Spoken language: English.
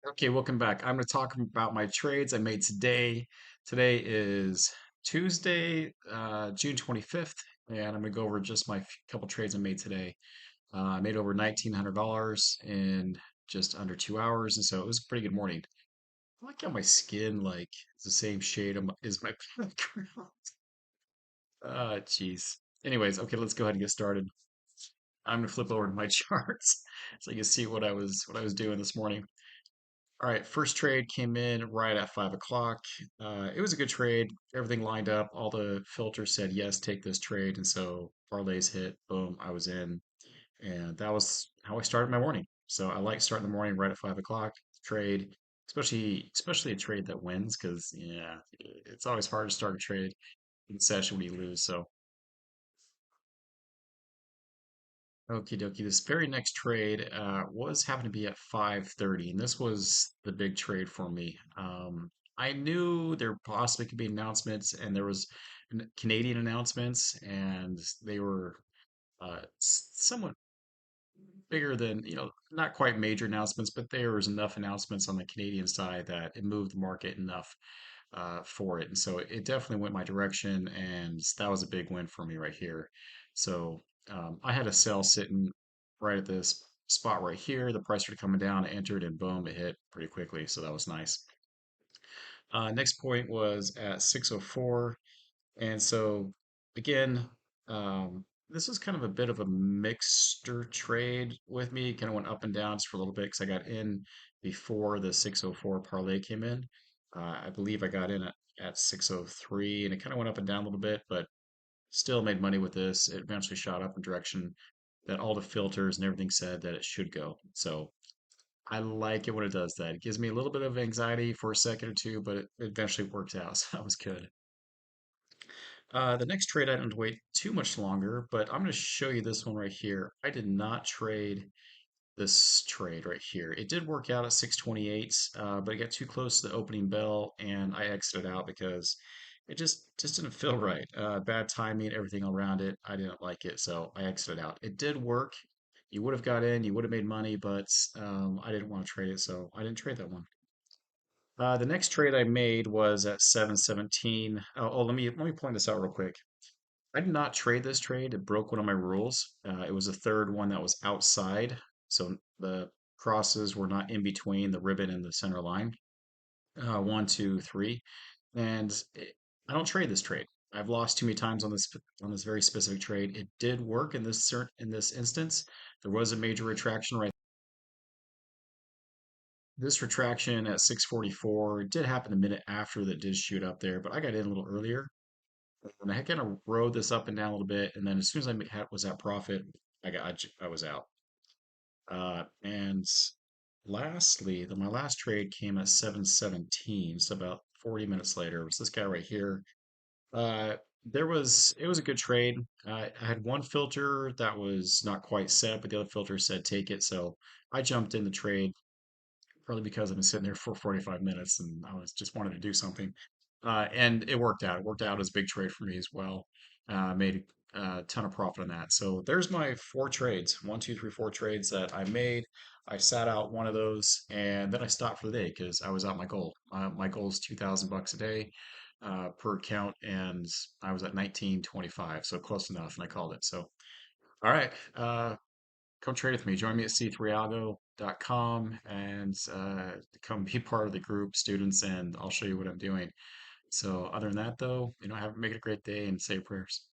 Okay, welcome back. I'm going to talk about my trades I made today. Today is Tuesday, June 25th, and I'm going to go over just my couple trades I made today. I made over $1,900 in just under 2 hours, and so it was a pretty good morning. I like how my skin is the same shade as my background. Ah, jeez. Anyways, okay, let's go ahead and get started. I'm going to flip over to my charts so you can see what I was doing this morning. All right, first trade came in right at 5 o'clock. It was a good trade. Everything lined up. All the filters said yes, take this trade, and so parlays hit. Boom, I was in, and that was how I started my morning. So I like starting the morning right at 5 o'clock. Trade, especially a trade that wins, because yeah, it's always hard to start a trade in session when you lose. So okie dokie. This very next trade was happened to be at 5:30, and this was the big trade for me. I knew there possibly could be announcements, and there was Canadian announcements, and they were somewhat bigger than, not quite major announcements, but there was enough announcements on the Canadian side that it moved the market enough for it. And so it definitely went my direction, and that was a big win for me right here. So I had a sell sitting right at this spot right here. The price started coming down, I entered, and boom, it hit pretty quickly. So that was nice. Next point was at 604. And so again, this was kind of a bit of a mixture trade with me. Kind of went up and down just for a little bit because I got in before the 604 parlay came in. I believe I got in at 603, and it kind of went up and down a little bit, but still made money with this. It eventually shot up in direction that all the filters and everything said that it should go. So I like it when it does that. It gives me a little bit of anxiety for a second or two, but it eventually works out. So that was good. The next trade I didn't wait too much longer, but I'm going to show you this one right here. I did not trade this trade right here. It did work out at 628, but it got too close to the opening bell, and I exited out because it just didn't feel right. Bad timing, everything around it. I didn't like it, so I exited out. It did work. You would have got in, you would have made money, but I didn't want to trade it, so I didn't trade that one. The next trade I made was at 717. Let me point this out real quick. I did not trade this trade. It broke one of my rules. It was the third one that was outside. So the crosses were not in between the ribbon and the center line. One, two, three. And I don't trade this trade. I've lost too many times on this very specific trade. It did work in this instance. There was a major retraction right. This retraction at 644 did happen a minute after that did shoot up there, but I got in a little earlier. And I kind of rode this up and down a little bit, and then as soon as was at profit, I was out. And lastly, my last trade came at 717, so about 40 minutes later. It was this guy right here. It was a good trade. I had one filter that was not quite set, but the other filter said take it, so I jumped in the trade probably because I've been sitting there for 45 minutes and I was just wanted to do something. And it worked out. It worked out as a big trade for me as well. Made a ton of profit on that. So there's my four trades. One, two, three, four trades that I made. I sat out one of those and then I stopped for the day because I was at my goal. My goal is 2,000 bucks a day per account, and I was at 1925, so close enough, and I called it. So, all right. Come trade with me. Join me at c3algo.com and come be part of the group, students, and I'll show you what I'm doing. So, other than that, though, make it a great day and say your prayers.